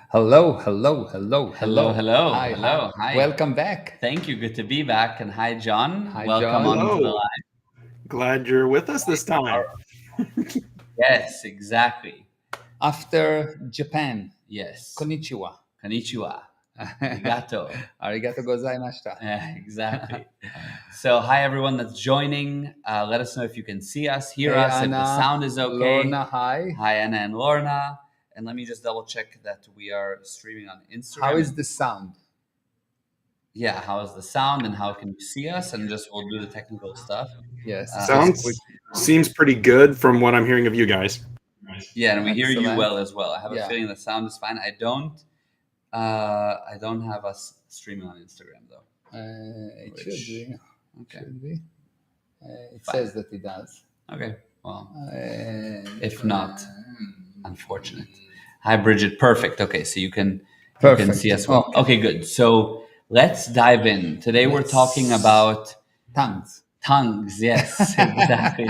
Hello, hello, hello, Hello, hello. hello, Hi, hello, hi. hi. Welcome back. Thank you. Good to be back. And hi, John. Hi, Welcome John. onto the Hello. live. Glad you're with us this time. Yes, exactly. After Japan, Yes. konnichiwa. Konnichiwa. Arigato. Arigato gozaimashita. Exactly. So, hi, everyone that's joining. Let us know if you can see us, hear Hey, us, if the Anna, sound is okay. Lorna, hi. Hi, Anna and Lorna. And let me just double check that we are streaming on Instagram. How is the sound? Yeah, how is the sound and how can you see us? And just we'll do the technical stuff. Yes, Seems pretty good from what I'm hearing of you guys. Yeah, and we hear you Excellent. well as well. I have a Yeah. feeling the sound is fine. I don't have us streaming on Instagram though. It should be. Okay. Should be. It Fine. says that it does. Okay. Well, If if not, unfortunate. Hi, Bridget. Perfect. Okay, so you can see us well. Okay, good. So let's dive in. Today we're talking about tongues. tongues. Yes, exactly.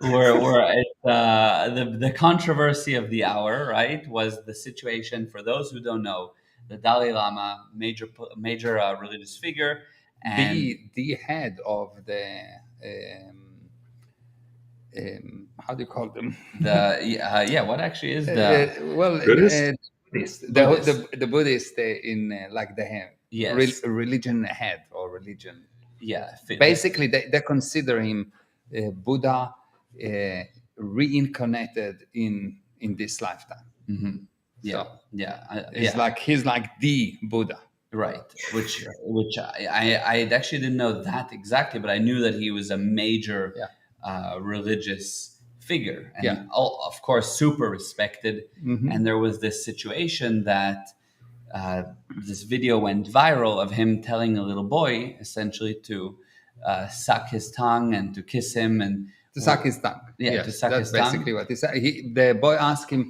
we're at the controversy of the hour, right? Was the situation for those who don't know, the Dalai Lama, major religious figure, and the head of the how do you call them? what actually is the Buddhist? Buddhist. Buddhist. The Buddhist in like the Yes. religion head or religion. Yeah, Basically, they consider him Buddha reincarnated in this lifetime. yeah, So yeah, he's like the Buddha. right. Which I actually didn't know that exactly, but I knew that he was a major religious figure, and Yeah. of course super respected. And there was this situation that this video went viral of him telling a little boy essentially to suck his tongue and to kiss him and To suck his tongue. Yeah, Yes, to suck that's his tongue. basically what he said. The boy asked him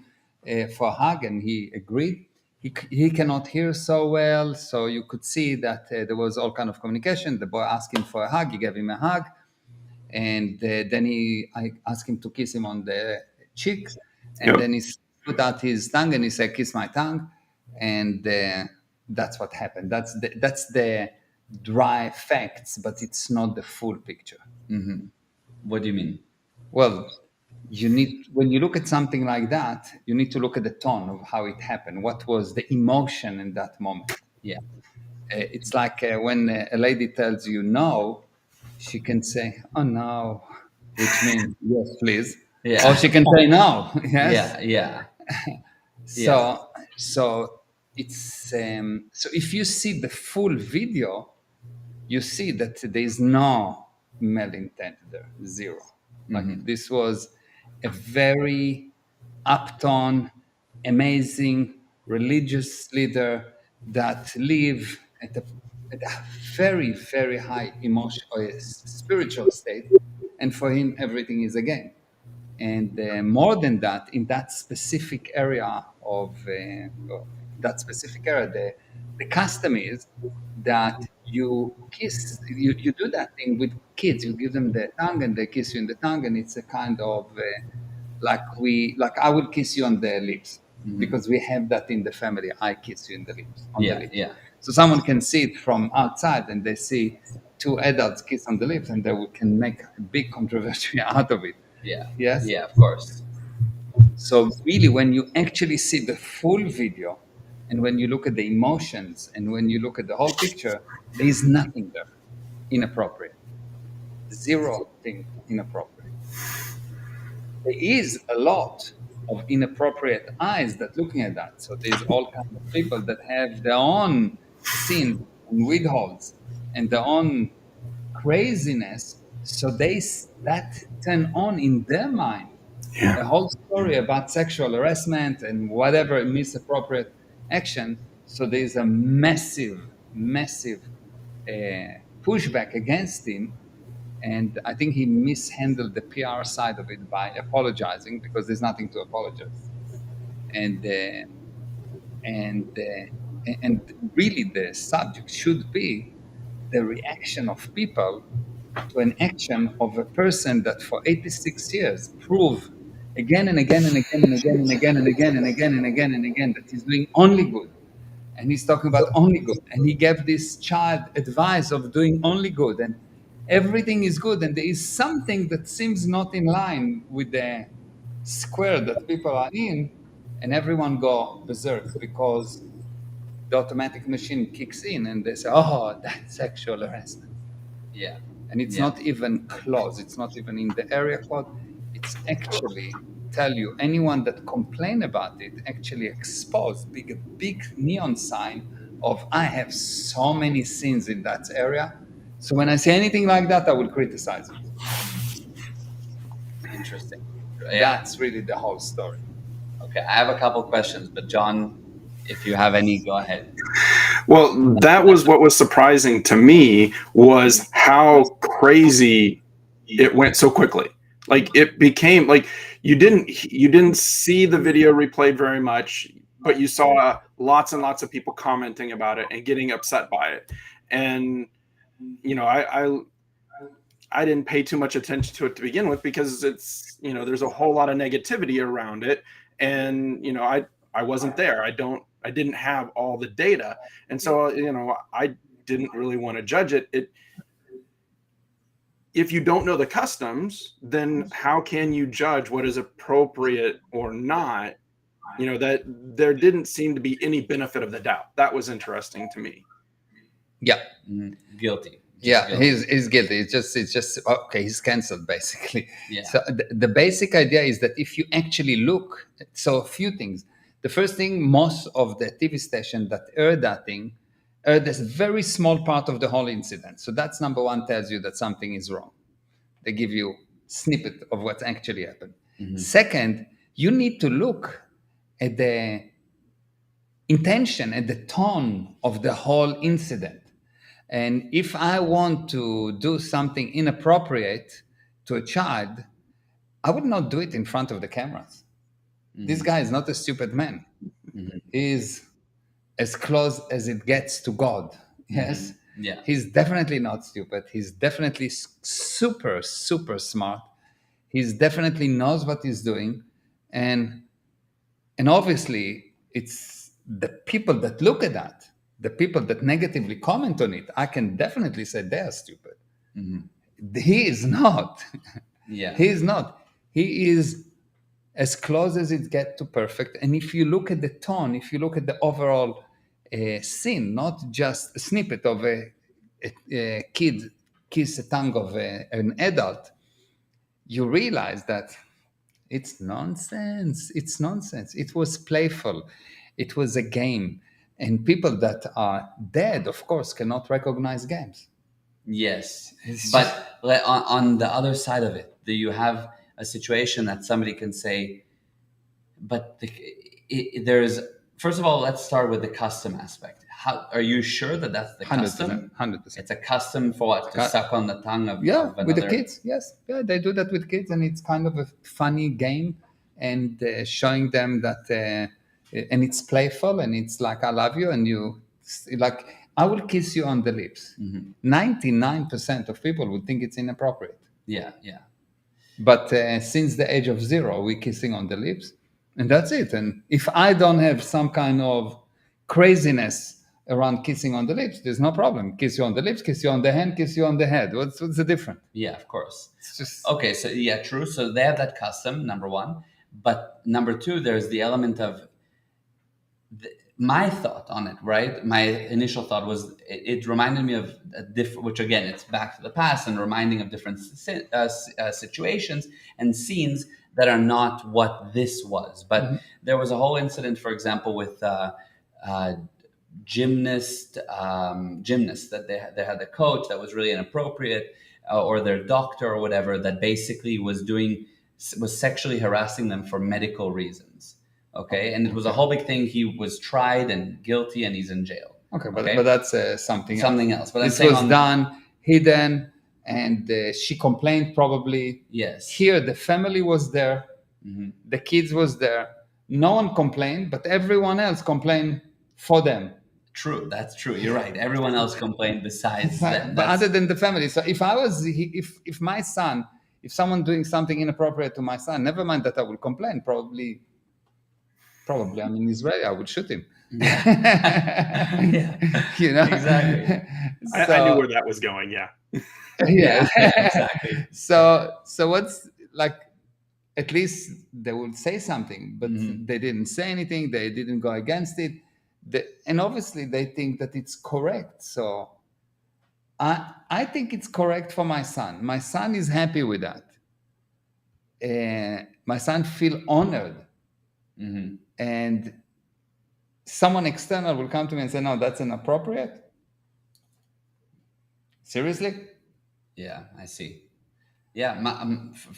for a hug, and he agreed. He cannot hear so well, so you could see that there was all kind of communication. The boy asked him for a hug. He gave him a hug, and then I asked him to kiss him on the cheek, and Yep. then he put out his tongue and he said, "Kiss my tongue," and that's what happened. That's the dry facts, but it's not the full picture. What do you mean? Well, you need when you look at something like that, you need to look at the tone of how it happened. What was the emotion in that moment? Yeah, It's like when a lady tells you no, she can say, "Oh no," which means yes, please. Yeah. Or she can say no. Yes. yeah. So it's so if you see the full video, you see that there is no malintent there, zero. Like this was a very uptone, amazing religious leader that live at a very, very high emotion or spiritual state, and for him everything is a game. And more than that, in that specific area the custom is that you do that thing with kids. You give them the tongue, and they kiss you in the tongue, and it's a kind of like I will kiss you on the lips because we have that in the family. I kiss you in the lips on the lips. Yeah. So someone can see it from outside, and they see two adults kiss on the lips, and they can make a big controversy out of it. Yeah. Yes. Yeah, of course. So really, when you actually see the full video, and when you look at the emotions, and when you look at the whole picture, there is nothing there inappropriate. Zero thing inappropriate. There is a lot of inappropriate eyes that looking at that. So there's all kinds of people that have their own sins and withholds and their own craziness. So that turn on in their mind Yeah. a whole story about sexual harassment and whatever misappropriate action. So there's a massive pushback against him. And I think he mishandled the PR side of it by apologizing because there's nothing to apologize. And and really, the subject should be the reaction of people to an action of a person that for 86 years proved again and again and again and again and again and again and again and again and again that he's doing only good. And he's talking about only good. And he gave this child advice of doing only good. And everything is good. And there is something that seems not in line with the square that people are in. And everyone go berserk because the automatic machine kicks in and they say, oh, that's sexual harassment. Yeah. And it's not even close. It's not even in the area code. It's actually tell you anyone that complain about it actually exposed big neon sign of I have so many sins in that area. So when I say anything like that, I will criticize it. Interesting. That's really the whole story. Okay, I have a couple questions, but John, if you have any, go ahead. Well, that was what was surprising to me, was how crazy it went so quickly. Like it became like you didn't see the video replayed very much, but you saw lots and lots of people commenting about it and getting upset by it. And you know, I didn't pay too much attention to it to begin with because it's, you know, there's a whole lot of negativity around it. And, you know, I wasn't there. I didn't have all the data. And so, you know, I didn't really want to judge it. If you don't know the customs, then how can you judge what is appropriate or not? You know, that there didn't seem to be any benefit of the doubt. That was interesting to me. Yeah. Guilty. Yeah, he's guilty. It's just okay. He's cancelled basically. Yeah. So the basic idea is that if you actually look, so a few things. The first thing, most of the TV station that aired that thing aired this very small part of the whole incident. So that's number one, tells you that something is wrong. They give you snippet of what actually happened. Second, you need to look at the intention and the tone of the whole incident. And if I want to do something inappropriate to a child, I would not do it in front of the cameras. This guy is not a stupid man. He's as close as it gets to God. Yes. Yeah. He's definitely not stupid. He's definitely super, super smart. He's definitely knows what he's doing. And obviously, it's the people that look at that, the people that negatively comment on it, I can definitely say they are stupid. He is not. Yeah. He is not. He is as close as it gets to perfect. And if you look at the tone, if you look at the overall scene, not just a snippet of a kid kiss a tongue of an adult, you realize that it's nonsense. It's nonsense. It was playful. It was a game. And people that are dead, of course, cannot recognize games. Yes. It's But on the other side of it, do you have a situation that somebody can say, but there's, first of all, let's start with the custom aspect. How are you sure that that's the 100%. custom? 100%. It's a custom for what? To suck on the tongue of Yeah, of with the another- kids. Yes, yeah, they do that with kids, and it's kind of a funny game, and showing them that, and it's playful, and it's like I love you, and you like I will kiss you on the lips. 99% of people would think it's inappropriate, Yeah, yeah. but since the age of 0, we're kissing on the lips, and that's it. And if I don't have some kind of craziness around kissing on the lips, there's no problem. Kiss you on the lips, kiss you on the hand, kiss you on the head. What's the difference? Yeah, of course. It's just Okay, so yeah, true. So they have that custom, number one. But number two, there's the element of my thought on it, right? My initial thought was it reminded me of a different, which again, it's back to the past and reminding of different situations and scenes that are not what this was. But there was a whole incident, for example, with gymnast that they had a coach that was really inappropriate, or their doctor or whatever, that basically was sexually harassing them for medical reasons. Okay, and it was a whole big thing. He was tried and guilty, and he's in jail. okay, but that's something else. But I'm this saying was done hidden, and she complained probably. Yes. Here, the family was there, the kids was there. No one complained, but everyone else complained for them. True, that's true. You're right. Everyone else complained besides them. But other than the family. So if I was, if my son if someone doing something inappropriate to my son, never mind that I will complain. Probably I'm in Israel, I would shoot him. Yeah, You know, exactly. I knew where that was going. Yeah. yeah. Exactly. So what's like? At least they will say something, but they didn't say anything. They didn't go against it, and obviously they think that it's correct. So I think it's correct for my son. My son is happy with that. My son feel honored, and someone external will come to me and say, "No, that's inappropriate." Seriously? Yeah, I see. Yeah,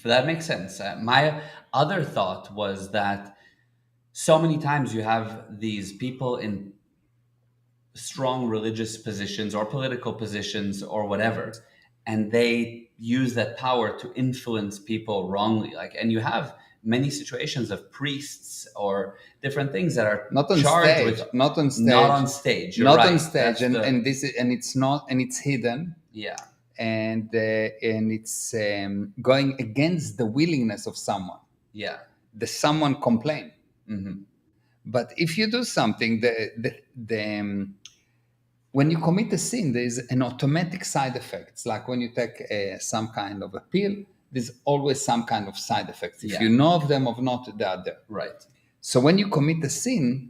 that makes sense. My other thought was that so many times you have these people in strong religious positions or political positions or whatever, and they use that power to influence people wrongly. Like, and you have many situations of priests or different things that are Not on charged stage. with Not on stage. not on stage. You're Not right. on stage, That's and this is, and it's not, and it's hidden. yeah. And it's going against the willingness of someone. Yeah. The someone complain. But if you do something, when you commit a sin, there is an automatic side effect. It's like when you take some kind of a pill, there's always some kind of side effects. If you know of them or not, they are there. Right. So when you commit a sin,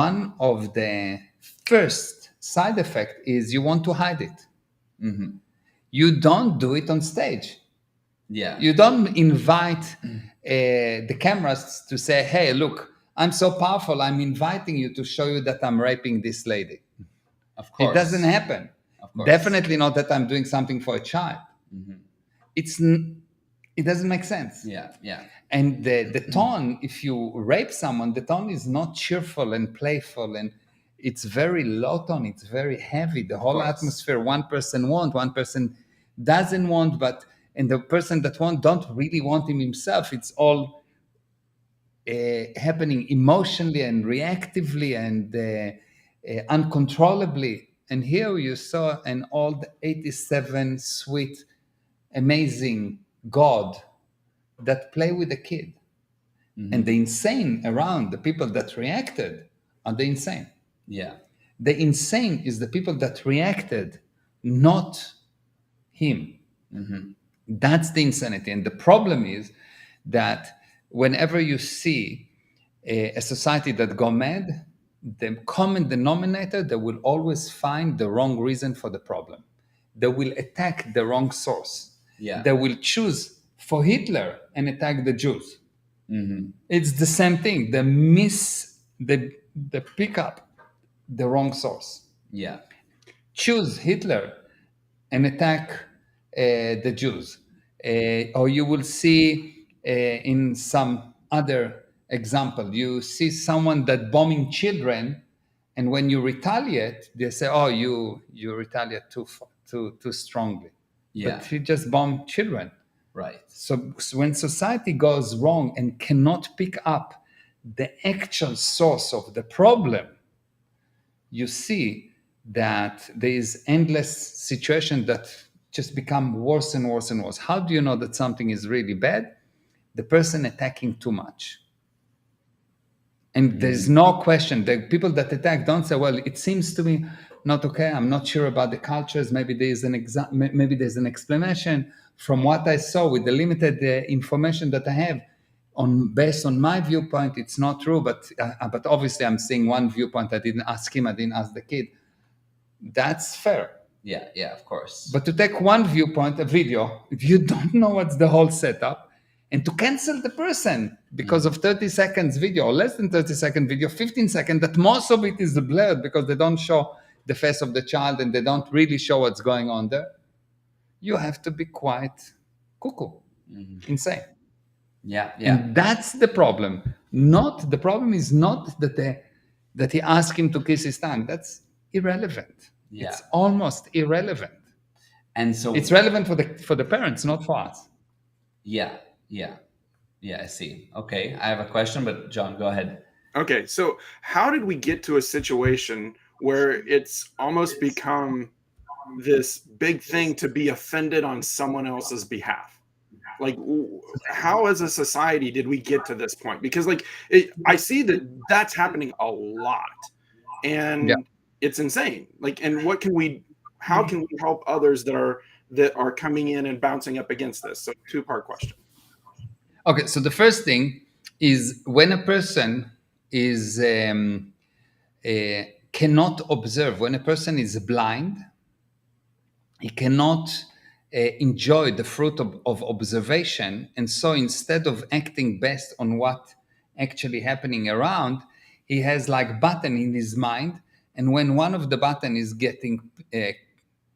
one of the first side effect is you want to hide it. You don't do it on stage. Yeah. You don't invite the cameras to say, "Hey, look, I'm so powerful. I'm inviting you to show you that I'm raping this lady." Of course. It doesn't happen. Of course. Definitely not that I'm doing something for a child. It doesn't make sense. Yeah. Yeah. And the tone, if you rape someone, the tone is not cheerful and playful, and it's very low tone. It's very heavy. The whole atmosphere. One person want, one person doesn't want, and the person that don't really want him himself. It's all happening emotionally and reactively and uncontrollably. And here you saw an old 87 sweet, amazing God that play with the kid. And the insane around the people that reacted are the insane. Yeah. The insane is the people that reacted, not him. That's the insanity. And the problem is that whenever you see a society that go mad, the common denominator, they will always find the wrong reason for the problem. They will attack the wrong source. Yeah. They will choose for Hitler and attack the Jews. It's the same thing. They pick up the wrong source. Yeah. Choose Hitler and attack the Jews. Or you will see in some other example, you see someone that bombing children, and when you retaliate, they say, "Oh, you retaliate too strongly." Yeah. But you just bomb children. Right. So when society goes wrong and cannot pick up the actual source of the problem, you see that there is endless situation that just become worse and worse and worse. How do you know that something is really bad? The person attacking too much. And there's no question. The people that attack don't say, "Well, it seems to me not okay. I'm not sure about the cultures. Maybe there's maybe there's an explanation. From what I saw with the limited information that I have, based on my viewpoint, it's not true. But obviously, I'm seeing one viewpoint. I didn't ask him. I didn't ask the kid. That's fair. Yeah. Yeah. Of course. But to take one viewpoint, a video, if you don't know what's the whole setup, and to cancel the person because of 30 seconds video, or less than 30-second video, 15 seconds, that most of it is blurred because they don't show the face of the child and they don't really show what's going on there, you have to be quite cuckoo, insane. Yeah. Yeah. And that's the problem. The problem is not that he asked him to kiss his tongue. That's irrelevant. Yeah. It's almost irrelevant. And so It's relevant for the parents, not for us. Yeah. Yeah. Yeah. I see. Okay. I have a question, but John, go ahead. Okay, so how did we get to a situation where it's almost become this big thing to be offended on someone else's behalf? Like, how as a society did we get to this point? Because like I see that that's happening a lot, Yeah. and it's insane. Like, and what can we? How can we help others that are coming in and bouncing up against this? So, two-part question. Okay, so the first thing is when a person is cannot observe, when a person is blind, he cannot enjoy the fruit of observation, and so instead of acting based on what actually happening around, he has like button in his mind, and when one of the button is getting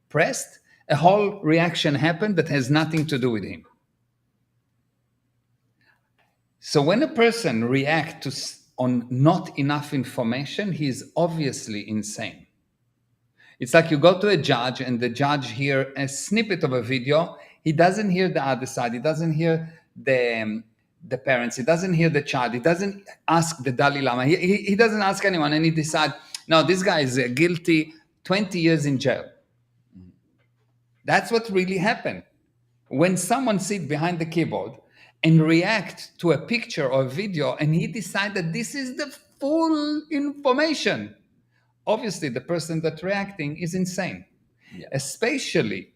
pressed, a whole reaction happened that has nothing to do with him. So when a person reacts on not enough information, he is obviously insane. It's like you go to a judge and the judge hear a snippet of a video. He doesn't hear the other side. He doesn't hear the parents. He doesn't hear the child. He doesn't ask the Dalai Lama. He doesn't ask anyone, and he decides, no, this guy is guilty, 20 years in jail. That's what really happened. When someone sits behind the keyboard and react to a picture or a video, and he decides that this is the full information, obviously the person that's reacting is insane. Yeah. Especially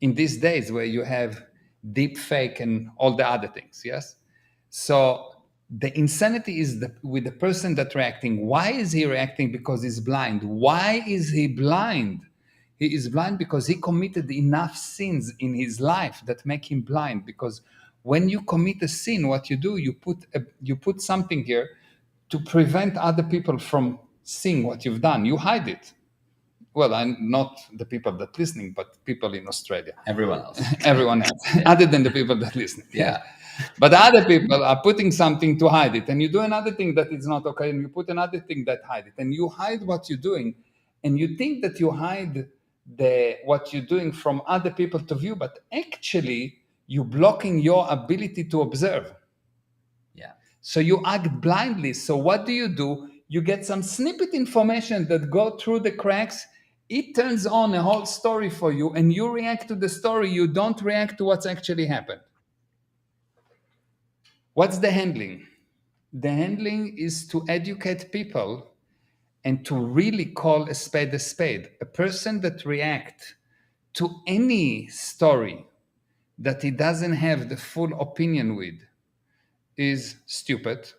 in these days where you have deep fake and all the other things. Yes. So the insanity is with the person that's reacting. Why is he reacting? Because he's blind. Why is he blind? He is blind because he committed enough sins in his life that make him blind. Because when you commit a sin, what you do, you put something here to prevent other people from seeing what you've done. You hide it. Well, I'm not the people that listening, but people in Australia. Everyone else. Everyone else, other than the people that listening. Yeah. But other people are putting something to hide it, and you do another thing that is not okay, and you put another thing that hide it, and you hide what you're doing, and you think that you hide what you're doing from other people to view, but actually you're blocking your ability to observe. Yeah. So you act blindly. So what do? You get some snippet information that go through the cracks. It turns on a whole story for you, and you react to the story. You don't react to what's actually happened. What's the handling? The handling is to educate people and to really call a spade a spade. A person that reacts to any story that he doesn't have the full opinion with is stupid.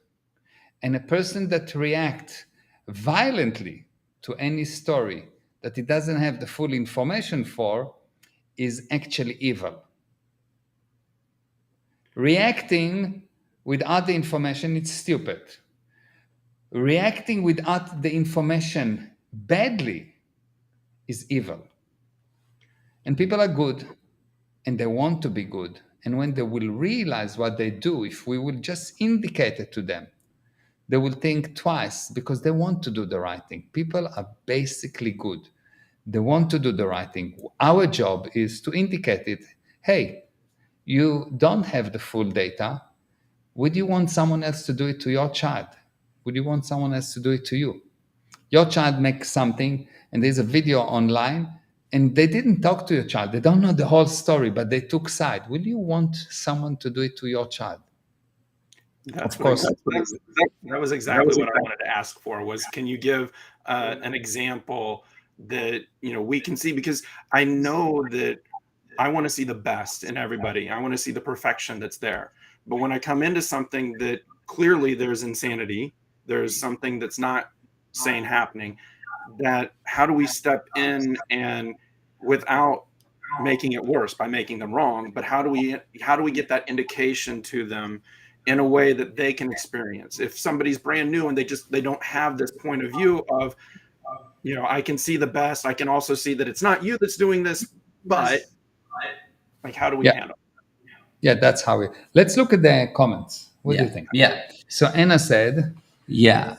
And a person that reacts violently to any story that he doesn't have the full information for is actually evil. Reacting without the information, it's stupid. Reacting without the information badly is evil. And people are good, and they want to be good. And when they will realize what they do, if we will just indicate it to them, they will think twice because they want to do the right thing. People are basically good. They want to do the right thing. Our job is to indicate it. Hey, you don't have the full data. Would you want someone else to do it to your child? Would you want someone else to do it to you? Your child makes something and there's a video online and they didn't talk to your child. They don't know the whole story, but they took side. Will you want someone to do it to your child? Of course. That was exactly what I wanted to ask for. Was can you give an example that we can see? Because I know that I want to see the best in everybody. I want to see the perfection that's there. But when I come into something that clearly there's insanity, there's something that's not sane happening, that how do we step in and without making it worse by making them wrong, but how do we get that indication to them in a way that they can experience? If somebody's brand new and they don't have this point of view of, I can see the best, I can also see that it's not you that's doing this, but like, how do we handle it? Yeah, that's how we. Let's look at the comments. What do you think? Yeah. So Anna said, yeah.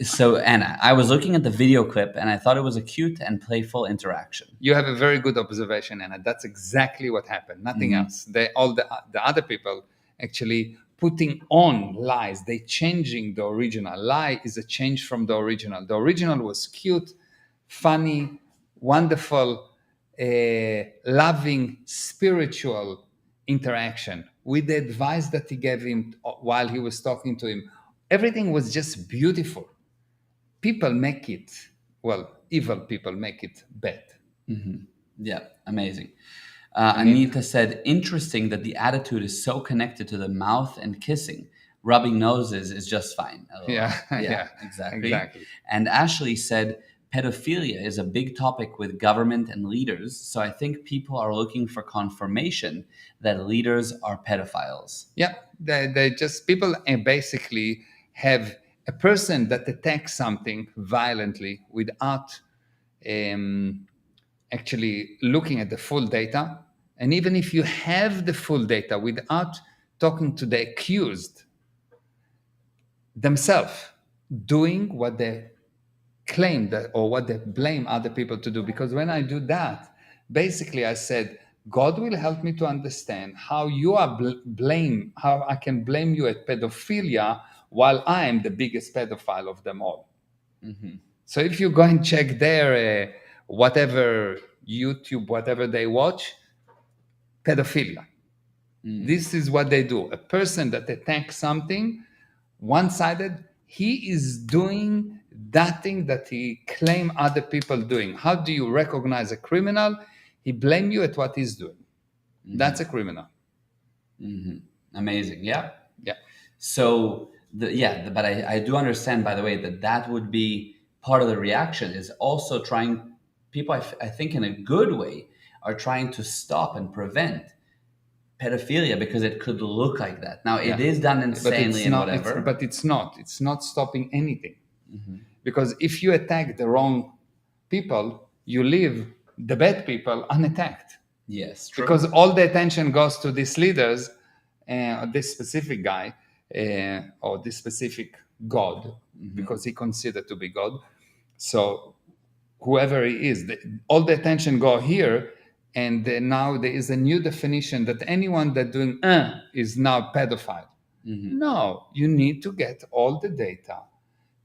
So Anna, I was looking at the video clip and I thought it was a cute and playful interaction. You have a very good observation, Anna. That's exactly what happened. Nothing else. All the other people actually putting on lies. They changing the original. Lie is a change from the original. The original was cute, funny, wonderful, loving, spiritual, interaction, with the advice that he gave him while he was talking to him. Everything was just beautiful. People make it, well, evil people make it bad. Yeah, amazing. mean- Anita said, interesting that the attitude is so connected to the mouth and kissing. Rubbing noses is just fine. LOL. Yeah, Yeah, yeah, exactly. exactly. And Ashley said, pedophilia is a big topic with government and leaders. So I think people are looking for confirmation that leaders are pedophiles. Yeah, they just, people basically have a person that attacks something violently without actually looking at the full data. And even if you have the full data, without talking to the accused themselves, doing what they claim that, or what they blame other people to do. Because when I do that, basically I said, God will help me to understand how you are how I can blame you at pedophilia while I am the biggest pedophile of them all. So if you go and check their whatever YouTube, whatever they watch, pedophilia. This is what they do. A person that attacks something one-sided, he is doing that thing that he claim other people doing. How do you recognize a criminal? He blame you at what he's doing. That's a criminal. Amazing. Yeah. Yeah. So but I do understand, by the way, that would be part of the reaction, is also trying, people I think in a good way are trying to stop and prevent pedophilia because it could look like that. Now it is done insanely and whatever. But it's not stopping anything. Because if you attack the wrong people, you leave the bad people unattacked. Yes, true. Because all the attention goes to these leaders, this specific guy, or this specific God, because he considered to be God. So whoever he is, all the attention go here, and now there is a new definition that anyone that doing is now pedophile. No, you need to get all the data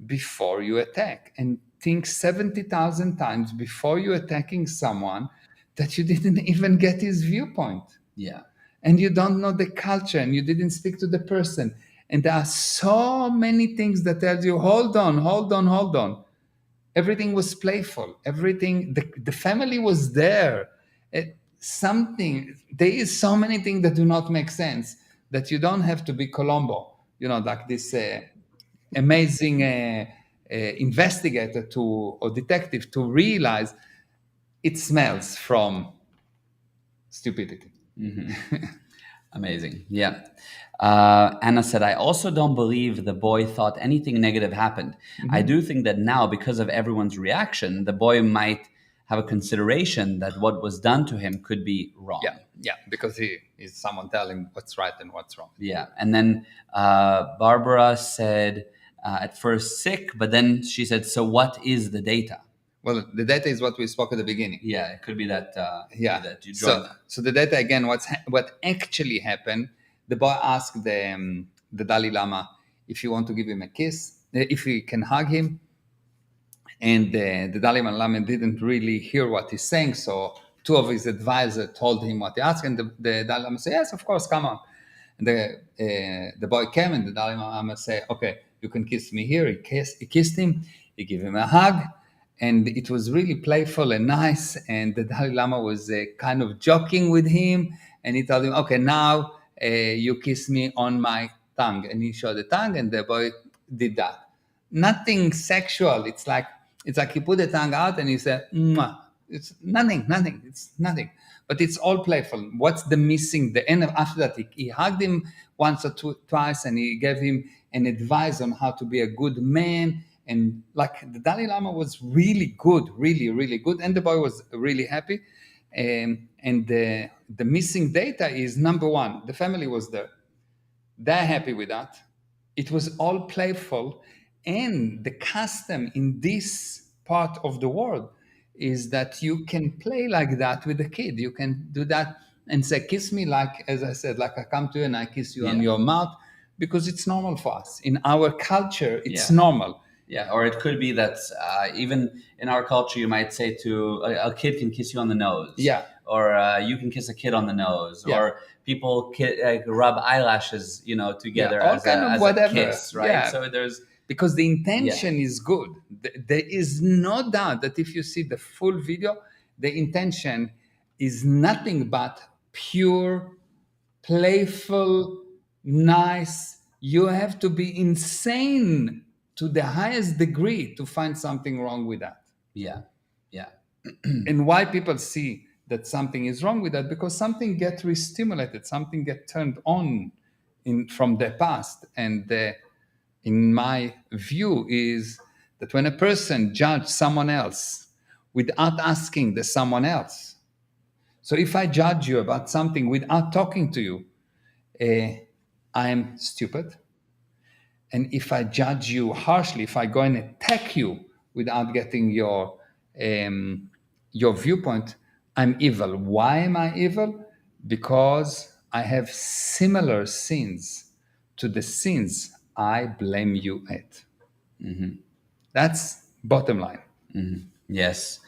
before you attack, and think 70,000 times before you attacking someone that you didn't even get his viewpoint. Yeah. And you don't know the culture, and you didn't speak to the person. And there are so many things that tells you, hold on. Everything was playful. Everything, the family was there. There is so many things that do not make sense, that you don't have to be Colombo, like this amazing investigator or detective to realize it smells from stupidity. Amazing. Yeah. Anna said, I also don't believe the boy thought anything negative happened. I do think that now, because of everyone's reaction, the boy might have a consideration that what was done to him could be wrong. Yeah, because he is someone telling what's right and what's wrong. Yeah. And then Barbara said, at first sick, but then she said, so what is the data? Well, the data is what we spoke at the beginning. Yeah, it could be that. That you joined. So the data again, what actually happened? The boy asked the Dalai Lama if you want to give him a kiss, if he can hug him, and the Dalai Lama didn't really hear what he's saying. So two of his advisors told him what he asked, and the Dalai Lama said, "Yes, of course, come on." And the boy came, and the Dalai Lama said, "Okay, you can kiss me here." He kissed him. He gave him a hug. And it was really playful and nice. And the Dalai Lama was kind of joking with him. And he told him, okay, now you kiss me on my tongue. And he showed the tongue, and the boy did that. Nothing sexual. It's like he put the tongue out and he said, mwah. It's nothing. It's nothing. But it's all playful. What's the missing? The end after that, he hugged him once or twice, and he gave him an advice on how to be a good man. And like the Dalai Lama was really good, really, really good. And the boy was really happy. And the missing data is, number one, the family was there. They're happy with that. It was all playful. And the custom in this part of the world is that you can play like that with the kid. You can do that and say, kiss me, like, as I said, like I come to you and I kiss you on your mouth, because it's normal for us. In our culture, it's normal. Yeah, or it could be that even in our culture, you might say to a kid can kiss you on the nose. Yeah. or you can kiss a kid on the nose, Yeah. or people rub eyelashes, Yeah, together all as kind a of as a whatever. kiss, right? Yeah, So there's because the yeah, intention is good. There is no doubt that if you see the full video, the intention is nothing but pure, playful, nice. You have to be insane to the highest degree to find something wrong with that. yeah, yeah, And why people see that something is wrong with that? Because something get re-stimulated, something get turned on from the past. And in my view is that when a person judges someone else without asking the someone else, so if I judge you about something without talking to you, I'm stupid. And if I judge you harshly, if I go and attack you without getting your viewpoint, I'm evil. Why am I evil? Because I have similar sins to the sins I blame you at. That's bottom line. yes.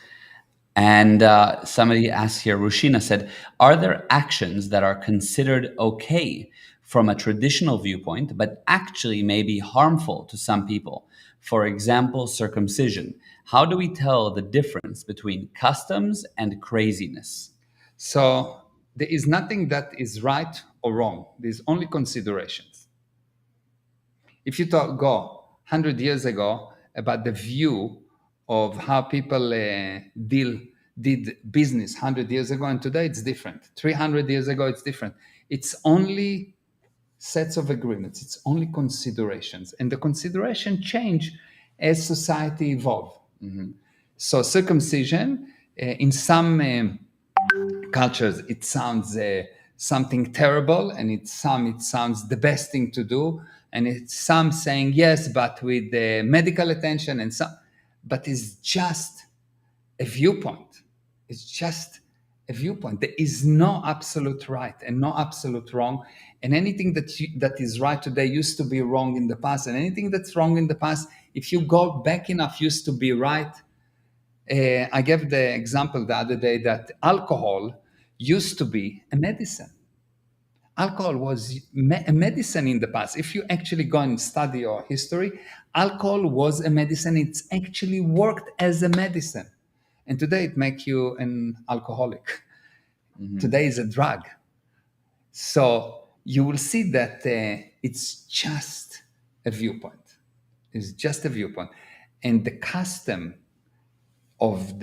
And somebody asked here, Rushina said, are there actions that are considered okay from a traditional viewpoint, but actually may be harmful to some people? For example, circumcision. How do we tell the difference between customs and craziness? So there is nothing that is right or wrong. There's only considerations. If you go 100 years ago about the view of how people did business 100 years ago, and today it's different. 300 years ago, it's different. It's only sets of agreements. It's only considerations. And the consideration change as society evolve. So circumcision, in some cultures it sounds something terrible, and it sounds the best thing to do, and it's some saying yes but with medical attention, and some, but it's just a viewpoint. It's just a viewpoint. There is no absolute right and no absolute wrong, and anything that is right today used to be wrong in the past, and anything that's wrong in the past, if you go back enough, used to be right. I gave the example the other day that alcohol used to be a medicine. Alcohol was a medicine in the past. If you actually go and study your history, alcohol was a medicine. It's actually worked as a medicine. And today it makes you an alcoholic. Today is a drug. So you will see that it's just a viewpoint. It's just a viewpoint. And the custom of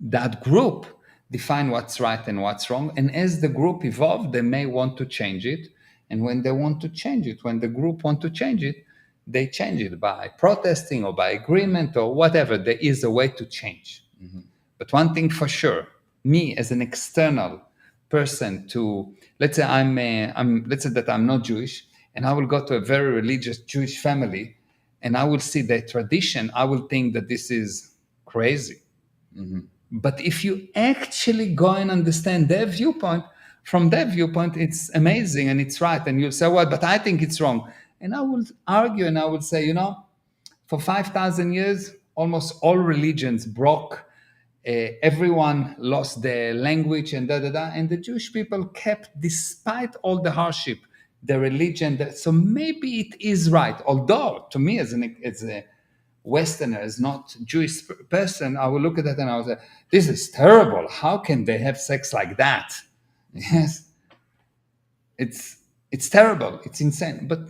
that group define what's right and what's wrong. And as the group evolve, they may want to change it. And when they want to change it, when the group want to change it, they change it by protesting or by agreement or whatever. There is a way to change. But one thing for sure, me as an external person to, let's say let's say that I'm not Jewish, and I will go to a very religious Jewish family, and I will see their tradition, I will think that this is crazy. But if you actually go and understand their viewpoint, from their viewpoint, it's amazing and it's right. And you'll say, well, but I think it's wrong. And I will argue and I will say, for 5,000 years, almost all religions broke. Everyone lost their language and da da da. And the Jewish people kept, despite all the hardship, the religion. So maybe it is right. Although, to me, as a Westerner, as not Jewish person, I will look at that and I will say, this is terrible. How can they have sex like that? Yes, it's terrible. It's insane. But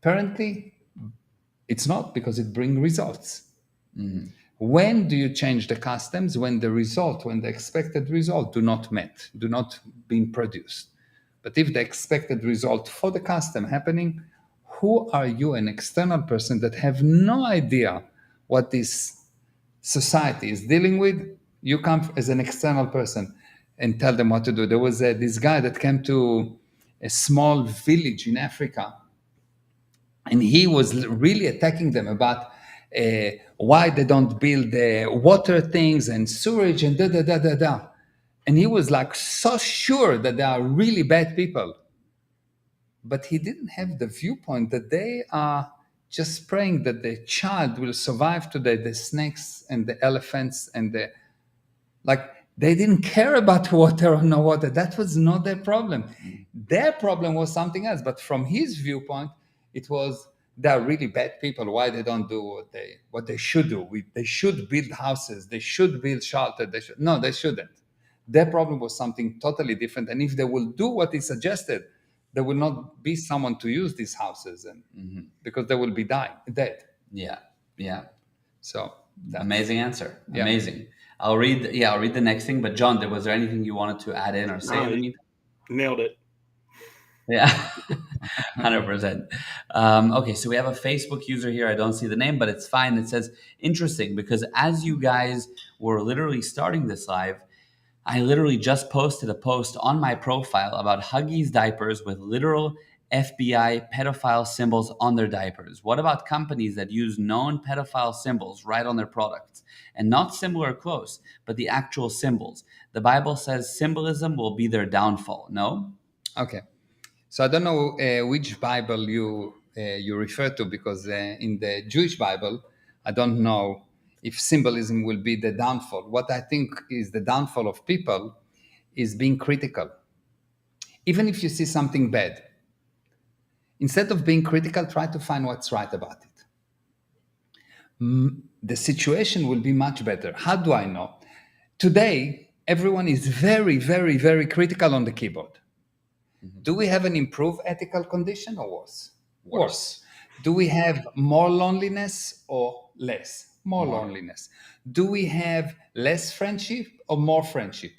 apparently, it's not, because it brings results. When do you change the customs? When the expected result do not being produced. But if the expected result for the custom happening, who are you, an external person that have no idea what this society is dealing with? You come as an external person and tell them what to do. There was this guy that came to a small village in Africa, and he was really attacking them about why they don't build water things and sewage and da da da da da. And he was like so sure that they are really bad people, but he didn't have the viewpoint that they are just praying that the child will survive today the snakes and the elephants and Like they didn't care about water or no water. That was not their problem. Their problem was something else. But from his viewpoint, it was they're really bad people. Why they don't do what they should do? They should build houses. They should build shelter. No, they shouldn't. Their problem was something totally different. And if they will do what he suggested, there will not be someone to use these houses, and because they will be dead. Yeah. Yeah. So Amazing answer. Yeah. Amazing. I'll read the next thing. But John, was there anything you wanted to add in or say in the meantime? Nailed it. Yeah, 100%. Okay, so we have a Facebook user here. I don't see the name, but it's fine. It says, interesting, because as you guys were literally starting this live, I literally just posted a post on my profile about Huggies diapers with literal FBI pedophile symbols on their diapers. What about companies that use known pedophile symbols right on their products? And not similar close, but the actual symbols. The Bible says symbolism will be their downfall. No? Okay. So I don't know which Bible you refer to, because in the Jewish Bible, I don't know if symbolism will be the downfall. What I think is the downfall of people is being critical. Even if you see something bad, instead of being critical, try to find what's right about it. The situation will be much better. How do I know? Today, everyone is very, very, very critical on the keyboard. Do we have an improved ethical condition or worse? Worse. Do we have more loneliness or less? More loneliness. Do we have less friendship or more friendship?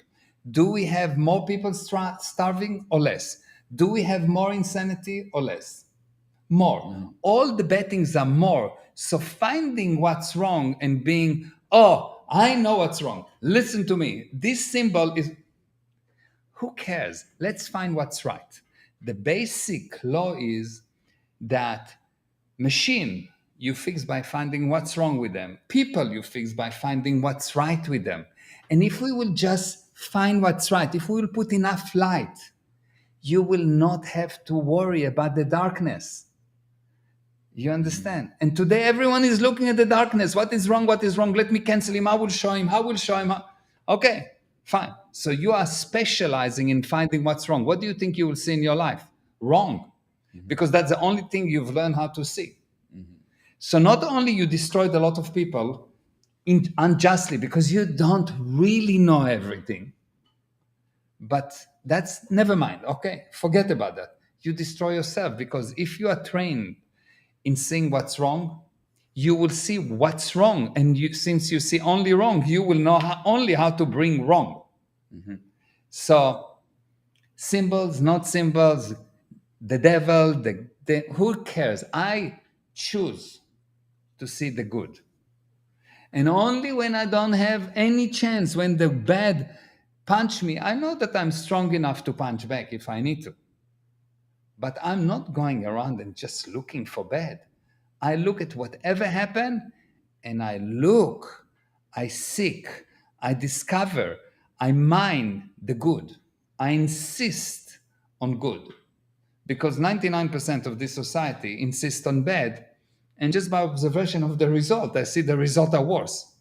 Do we have more people starving or less? Do we have more insanity or less? More. All the bad things are more. So finding what's wrong and being, oh, I know what's wrong. Listen to me. This symbol is, who cares? Let's find what's right. The basic law is that machine you fix by finding what's wrong with them. People you fix by finding what's right with them. And if we will just find what's right, if we will put enough light, you will not have to worry about the darkness. You understand? And today everyone is looking at the darkness. What is wrong? What is wrong? Let me cancel him. I will show him. I will show him. Okay, fine. So you are specializing in finding what's wrong. What do you think you will see in your life? Wrong. Because that's the only thing you've learned how to see. So not only you destroyed a lot of people unjustly because you don't really know everything, but that's never mind. Okay, forget about that. You destroy yourself, because if you are trained in seeing what's wrong, you will see what's wrong. And since you see only wrong, you will know only how to bring wrong. So symbols, not symbols, the devil, who cares? I choose to see the good. And only when I don't have any chance, when the bad punch me, I know that I'm strong enough to punch back if I need to. But I'm not going around and just looking for bad. I look at whatever happened, and I seek, I discover, I mine the good. I insist on good. Because 99% of this society insists on bad, and just by observation of the result, I see the result are worse.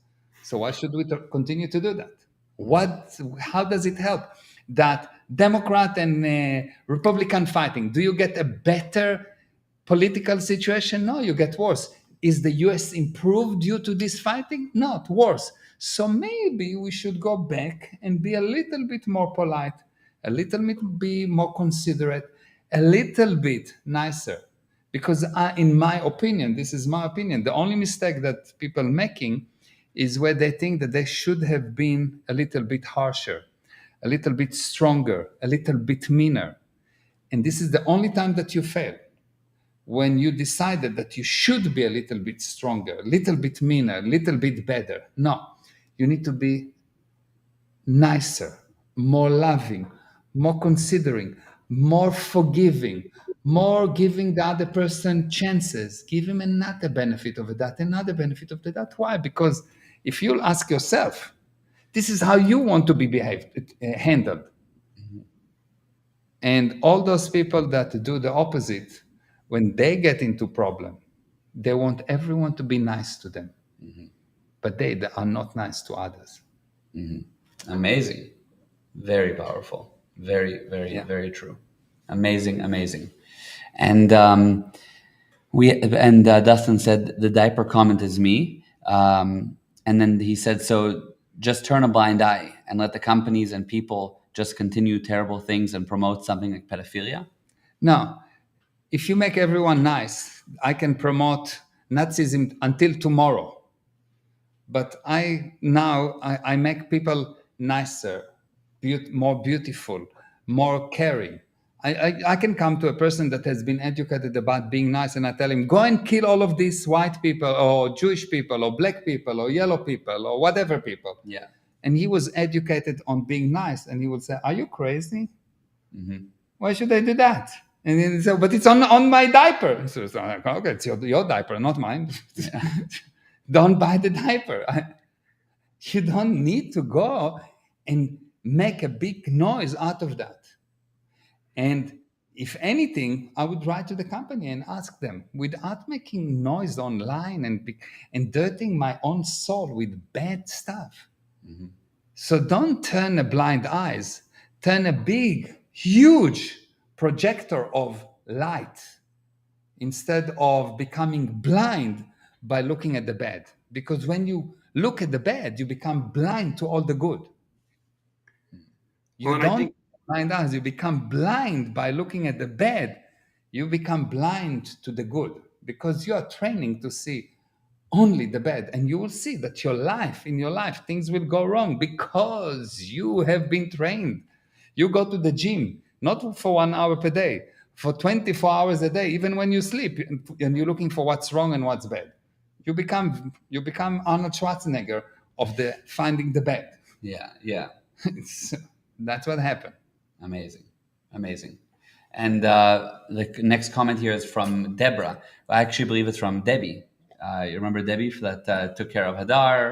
So why should we continue to do that? How does it help? That Democrat and Republican fighting, do you get a better political situation? No, you get worse. Is the US improved due to this fighting? Not, worse. So maybe we should go back and be a little bit more polite, a little bit be more considerate, a little bit nicer. Because in my opinion, this is my opinion, the only mistake that people making is where they think that they should have been a little bit harsher, a little bit stronger, a little bit meaner. And this is the only time that you fail. When you decided that you should be a little bit stronger, a little bit meaner, a little bit better. No, you need to be nicer, more loving, more considering, more forgiving, more giving the other person chances. Give him another benefit of that, another benefit of that. Why? Because if you'll ask yourself, this is how you want to be handled. And all those people that do the opposite, when they get into problem, they want everyone to be nice to them. But they are not nice to others. Amazing. Very powerful. Very, very, Yeah. very true. Amazing, amazing. And Dustin said the diaper comment is me. And then he said, so just turn a blind eye and let the companies and people just continue terrible things and promote something like pedophilia. No, if you make everyone nice, I can promote Nazism until tomorrow. But I make people nicer, more beautiful, more caring. I can come to a person that has been educated about being nice, and I tell him, go and kill all of these white people or Jewish people or black people or yellow people or whatever people. Yeah. And he was educated on being nice, and he would say, are you crazy? Why should I do that? And then he said, but it's on my diaper. So I'm like, okay, it's your diaper, not mine. Don't buy the diaper. You don't need to go and make a big noise out of that. And if anything, I would write to the company and ask them without making noise online and dirtying my own soul with bad stuff. So don't turn a blind eyes, turn a big, huge projector of light instead of becoming blind by looking at the bad. Because when you look at the bad, you become blind to all the good. You Well, and I don't think blind eyes, you become blind by looking at the bad. You become blind to the good because you are training to see only the bad. And you will see that in your life, things will go wrong because you have been trained. You go to the gym, not for 1 hour per day, for 24 hours a day, even when you sleep, and you're looking for what's wrong and what's bad. You become Arnold Schwarzenegger of the finding the bad. Yeah. Yeah. That's what happened. Amazing. Amazing. And the next comment here is from Deborah. I actually believe it's from Debbie. You remember Debbie that took care of Hadar?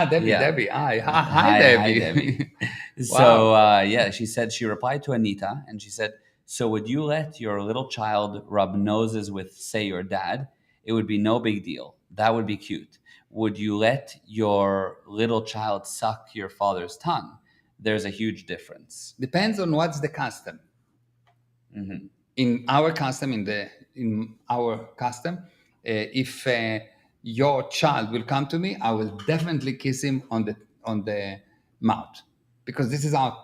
Debbie, Yeah. Debbie. Hi, Hi, Debbie. Debbie. So Wow. yeah, she said she replied to Anita and she said, "So would you let your little child rub noses with, say, your dad? It would be no big deal. That would be cute. Would you let your little child suck your father's tongue? There's a huge difference." Depends on what's the custom. In our custom, if your child will come to me, I will definitely kiss him on the mouth because this is our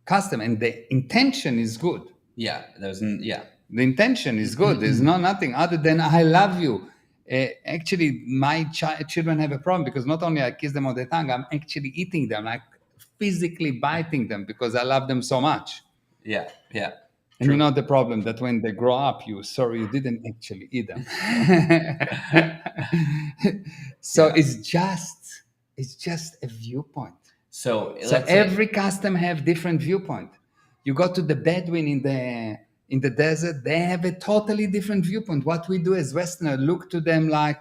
custom, and the intention is good. Yeah, yeah. The intention is good. There's nothing other than I love you. Actually, my children have a problem because not only I kiss them on the tongue, I'm actually eating them, like physically biting them because I love them so much. Yeah, yeah. And you know the problem that when they grow up, you didn't actually eat them. So it's just a viewpoint. So Every custom have different viewpoint. You go to the Bedouin in the desert, they have a totally different viewpoint. What we do as Westerners look to them like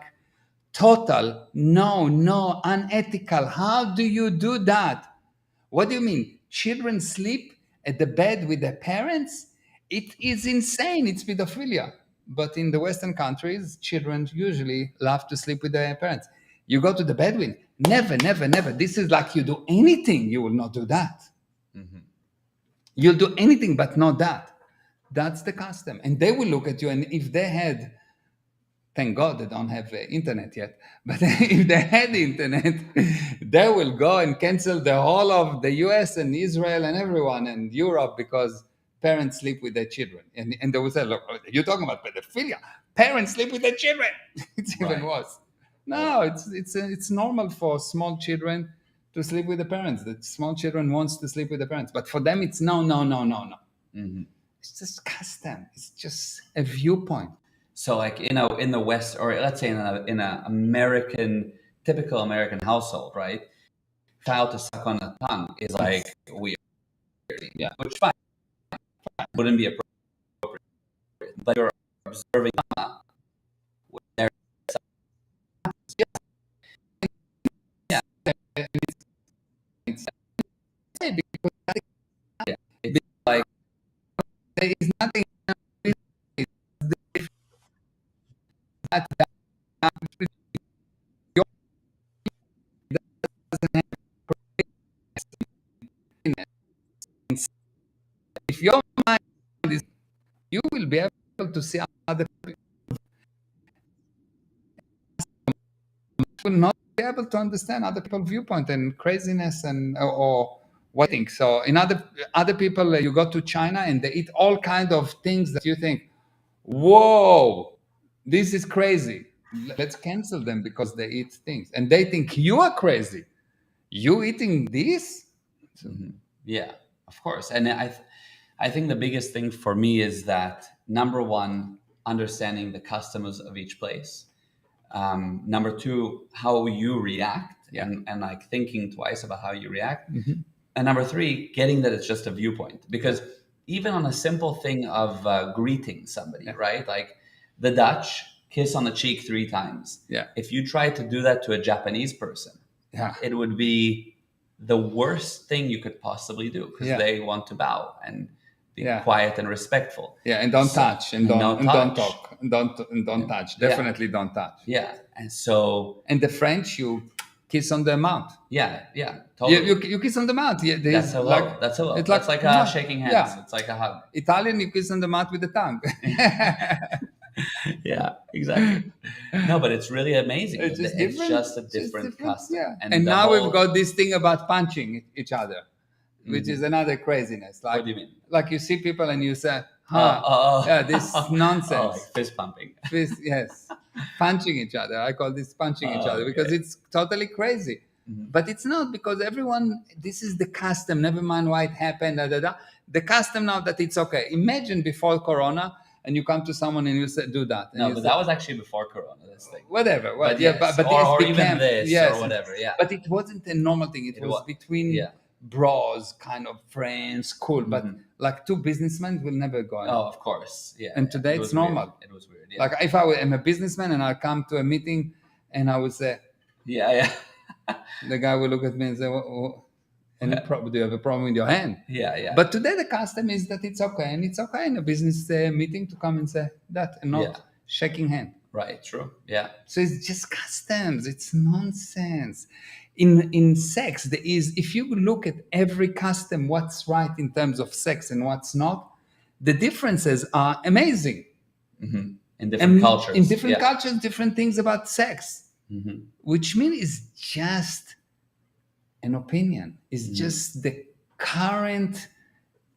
total, no, unethical. How do you do that? What do you mean? Children sleep at the bed with their parents? It is insane. It's pedophilia. But in the Western countries, children usually love to sleep with their parents. You go to the Bedouin, never, never, never. This is like you do anything, you will not do that. You'll do anything but not that. That's the custom. And they will look at you, and if they had, thank God they don't have internet yet, but if they had internet, they will go and cancel the whole of the US and Israel and everyone and Europe because parents sleep with their children. And they will say, look, you're talking about pedophilia. Parents sleep with their children. It's even worse. No, it's normal for small children to sleep with the parents. The small children wants to sleep with the parents. But for them, it's no. It's just custom. It's just a viewpoint. So, like in the West, or let's say in a American, typical American household, right? Child to suck on the tongue is like weird, yeah, which fine wouldn't be appropriate. But you're observing with their yeah, It's because yeah, it's like there is nothing that you will be able to see other people, will not be able to understand other people's viewpoint and craziness and or what think. So in other people, you go to China and they eat all kind of things that you think, whoa, this is crazy. Let's cancel them because they eat things, and they think you are crazy. You eating this? Yeah, of course. And I think the biggest thing for me is that, number one, understanding the customs of each place. Number two, how you react, and like thinking twice about how you react. And number three, getting that it's just a viewpoint. Because even on a simple thing of greeting somebody, right? Like the Dutch kiss on the cheek 3 times. Yeah. If you try to do that to a Japanese person, it would be the worst thing you could possibly do, because they want to bow and be quiet and respectful. Yeah, and don't touch, and don't talk, and don't touch. Definitely don't touch. Yeah, and so and the French, you kiss on the mouth. Yeah, totally. You kiss on the mouth. Yeah, that's hello. Like, that's hello. It's like a shaking hands. Yeah. It's like a hug. Italian, you kiss on the mouth with the tongue. Yeah, exactly. No, but it's really amazing. It's just a different custom. Yeah. And now we've got this thing about punching each other, which is another craziness. Like, what do you mean? Like you see people and you say, this nonsense. Like fist pumping. Yes. Punching each other. I call this punching each other because it's totally crazy. But it's not, because everyone, this is the custom, never mind why it happened. The custom now that it's okay. Imagine before Corona, and you come to someone and you say, do that. And no, but that was actually before Corona, this thing. Whatever. But or even this, yes, or whatever, yeah. But it wasn't a normal thing. It was between bros, kind of friends, cool. But like 2 businessmen will never go on. Oh, of course. Yeah. And today it's normal. Weird. It was weird, yeah. Like if I am a businessman and I come to a meeting and I would say, the guy will look at me and say, and do you have a problem with your hand? Yeah. But today the custom is that it's okay, and it's okay in a business meeting to come and say that, and not shaking hand. Right. True. Yeah. So it's just customs. It's nonsense. In sex, there is, if you look at every custom, what's right in terms of sex and what's not, the differences are amazing. In different cultures. In different cultures, different things about sex, which means it's just an opinion. It's just the current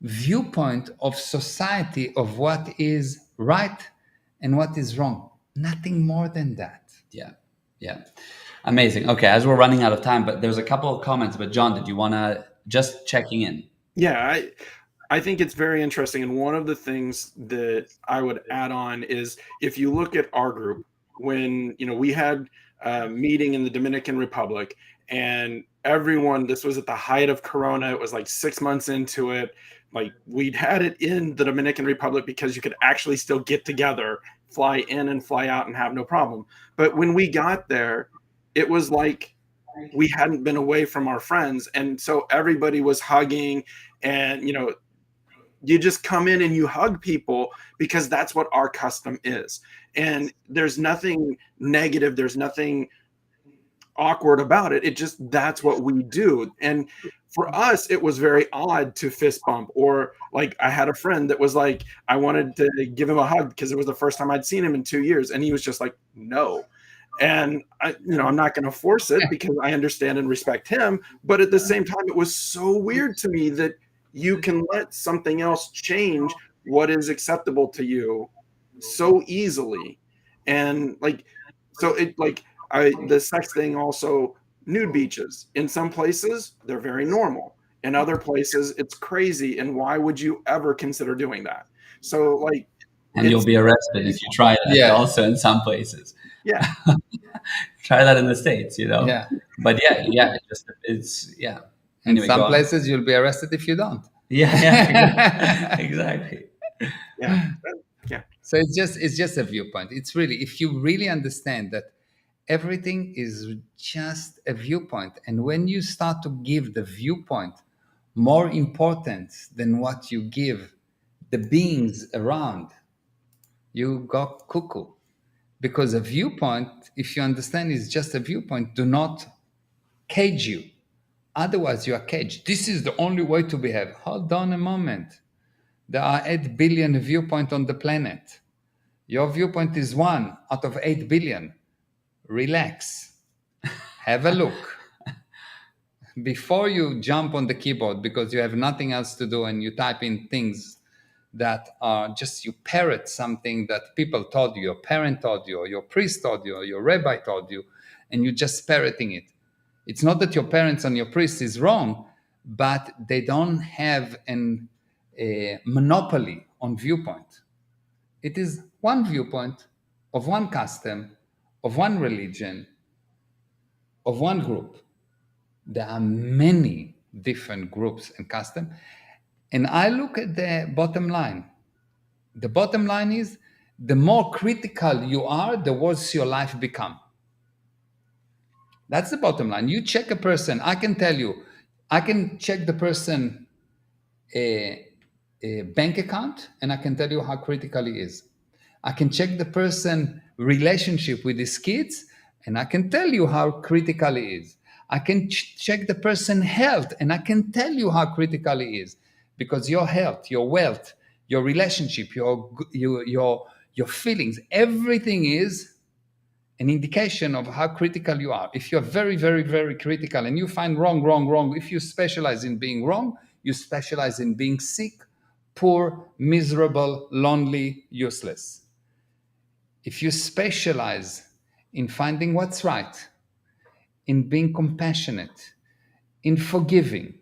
viewpoint of society of what is right and what is wrong. Nothing more than that. Yeah. Amazing. Okay, as we're running out of time, but there's a couple of comments. But John, did you want to just checking in? Yeah, I think it's very interesting. And one of the things that I would add on is, if you look at our group, when we had a meeting in the Dominican Republic, and everyone, this was at the height of Corona. It was like 6 months into it. Like, we'd had it in the Dominican Republic because you could actually still get together, fly in and fly out and have no problem. But when we got there, it was like we hadn't been away from our friends. And so everybody was hugging, and, you just come in and you hug people because that's what our custom is. And there's nothing negative. There's nothing awkward about it. It just, that's what we do. And for us, it was very odd to fist bump, or like I had a friend that was like, I wanted to give him a hug because it was the first time I'd seen him in 2 years. And he was just like, no. And I'm not going to force it because I understand and respect him. But at the same time, it was so weird to me that you can let something else change what is acceptable to you so easily. And the sex thing also, nude beaches. In some places, they're very normal. In other places, it's crazy. And why would you ever consider doing that? So and you'll be arrested if you try that also in some places. Yeah. Try that in the States, Yeah. But it's In some places, you'll be arrested if you don't. Yeah. Exactly. Yeah. So it's just a viewpoint. It's really, if you really understand that everything is just a viewpoint, and when you start to give the viewpoint more importance than what you give the beings around, you go cuckoo. Because a viewpoint, if you understand, is just a viewpoint. Do not cage you. Otherwise, you are caged. This is the only way to behave. Hold on a moment. There are 8 billion viewpoints on the planet. Your viewpoint is one out of 8 billion. Relax. Have a look. Before you jump on the keyboard because you have nothing else to do and you type in things that are just, you parrot something that people told you, your parent told you, or your priest told you, or your rabbi told you, and you're just parroting it. It's not that your parents and your priest is wrong, but they don't have a monopoly on viewpoint. It is one viewpoint of one custom, of one religion, of one group. There are many different groups and customs. And I look at the bottom line. The bottom line is the more critical you are, the worse your life become. That's the bottom line. You check a person, I can tell you, I can check the person a bank account and I can tell you how critical he is. I can check the person relationship with his kids and I can tell you how critical he is. I can check the person health and I can tell you how critical he is, because your health, your wealth, your relationship, your feelings, everything is an indication of how critical you are. If you're very, very, very critical and you find wrong, if you specialize in being wrong, you specialize in being sick, poor, miserable, lonely, useless. If you specialize in finding what's right, in being compassionate, in forgiving,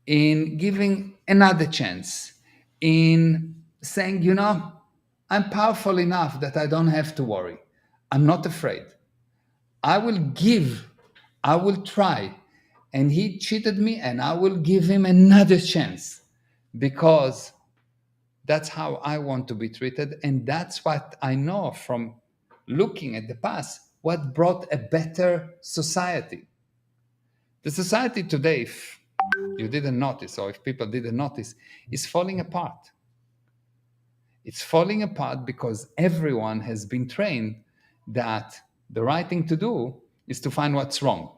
in giving another chance, in saying, I'm powerful enough that I don't have to worry. I'm not afraid. I will give, I will try. And he cheated me and I will give him another chance, because that's how I want to be treated. And that's what I know from looking at the past, what brought a better society. The society today, if you didn't notice, or if people didn't notice, is falling apart. It's falling apart because everyone has been trained that the right thing to do is to find what's wrong.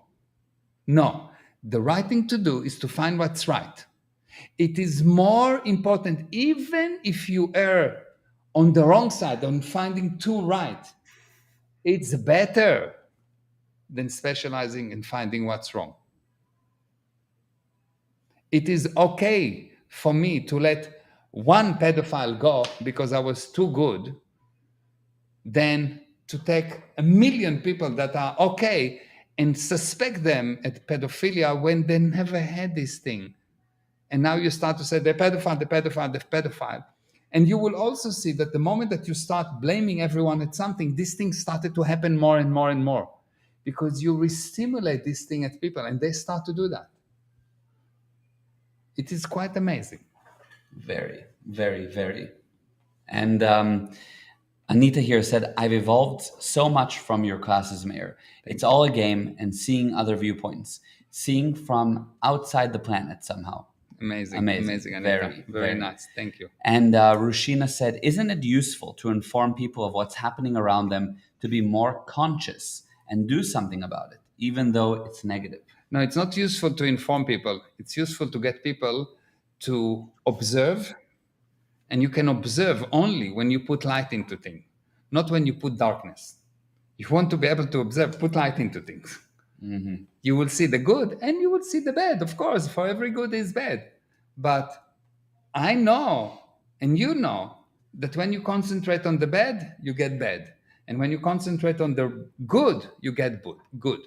No, the right thing to do is to find what's right. It is more important, even if you err on the wrong side, on finding two right, it's better than specializing in finding what's wrong. It is okay for me to let one pedophile go because I was too good, than to take 1 million people that are okay and suspect them at pedophilia when they never had this thing. And now you start to say the pedophile. And you will also see that the moment that you start blaming everyone at something, this thing started to happen more and more and more, because you re-stimulate this thing at people and they start to do that. It is quite amazing. Very, very, very. And Anita here said, I've evolved so much from your classes, Mayor. It's all a game and seeing other viewpoints, seeing from outside the planet somehow. Amazing, Anita. Very nice. Thank you. And Rushina said, isn't it useful to inform people of what's happening around them to be more conscious and do something about it, even though it's negative? No, it's not useful to inform people. It's useful to get people to observe. And you can observe only when you put light into things, not when you put darkness. If you want to be able to observe, put light into things. Mm-hmm. You will see the good and you will see the bad. Of course, for every good is bad. But I know, and you know, that when you concentrate on the bad, you get bad. And when you concentrate on the good, you get good.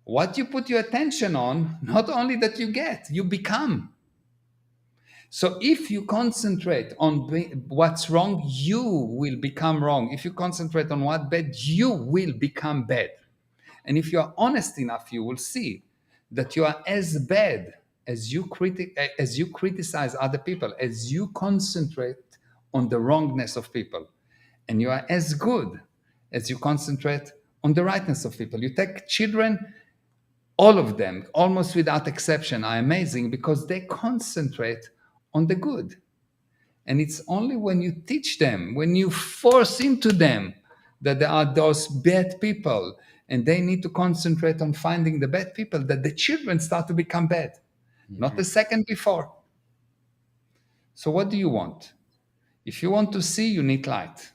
What you put your attention on, not only that you get, you become. So if you concentrate on what's wrong, you will become wrong. If you concentrate on what's bad, you will become bad. And if you are honest enough, you will see that you are as bad as you criticize other people, as you concentrate on the wrongness of people. And you are as good as you concentrate on the rightness of people. You take children, all of them, almost without exception, are amazing because they concentrate on the good. And it's only when you teach them, when you force into them that there are those bad people and they need to concentrate on finding the bad people, that the children start to become bad. Mm-hmm. Not a second before. So what do you want? If you want to see, you need light.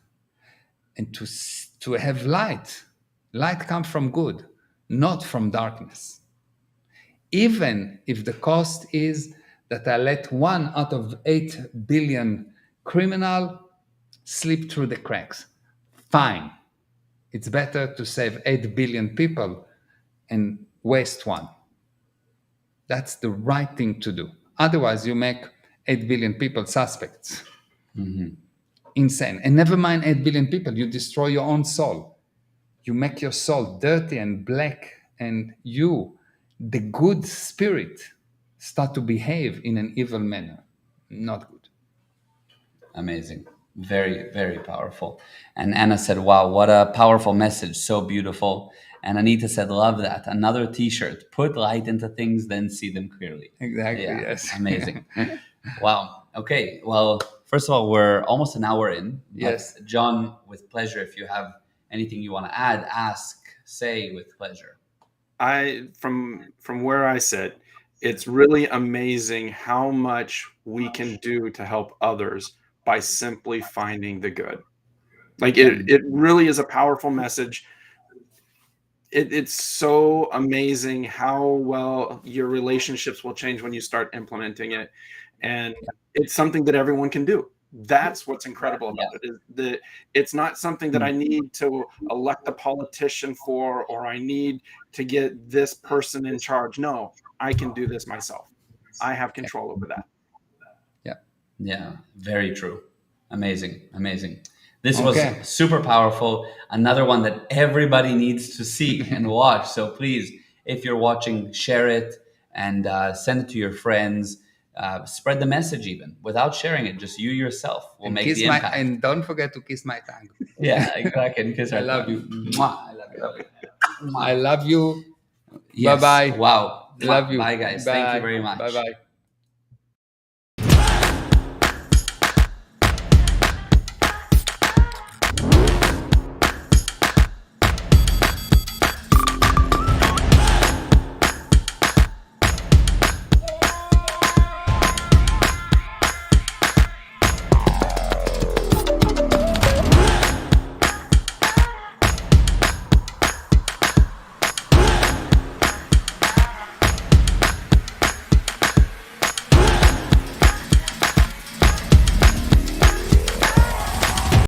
And to have light, light comes from good, not from darkness. Even if the cost is that I let 1 out of 8 billion criminal slip through the cracks. Fine. It's better to save 8 billion people and waste 1. That's the right thing to do. Otherwise, you make 8 billion people suspects. Insane. And never mind 8 billion people, you destroy your own soul. You make your soul dirty and black, and you, the good spirit, start to behave in an evil manner. Not good. Amazing. Very, very powerful. And Anna said, wow, what a powerful message. So beautiful. And Anita said, love that. Another t-shirt. Put light into things, then see them clearly. Exactly, Yeah, yes. amazing. Wow. Okay. Well, first of all, we're almost an hour in. But Yes. John, with pleasure, if you have anything you want to add, ask, say with pleasure. From where I sit, it's really amazing how much we can do to help others by simply finding the good. Like it really is a powerful message. It's so amazing how well your relationships will change when you start implementing it. And it's something that everyone can do. That's what's incredible about it, is that it's not something that I need to elect a politician for, or I need to get this person in charge. No, I can do this myself. I have control over that. Yeah, very true. Amazing, amazing. This was Okay. super powerful. Another one that everybody needs to see and watch. So please, if you're watching, share it and send it to your friends. Spread the message even without sharing it. Just you yourself will And make kiss the impact. and don't forget to kiss my tongue. Yeah, exactly. And kiss I our love tongue. you. Mwah. I love you. I love you. Yes. Bye-bye. Wow. Love you. Bye, guys. Thank you Bye. very much. Bye-bye.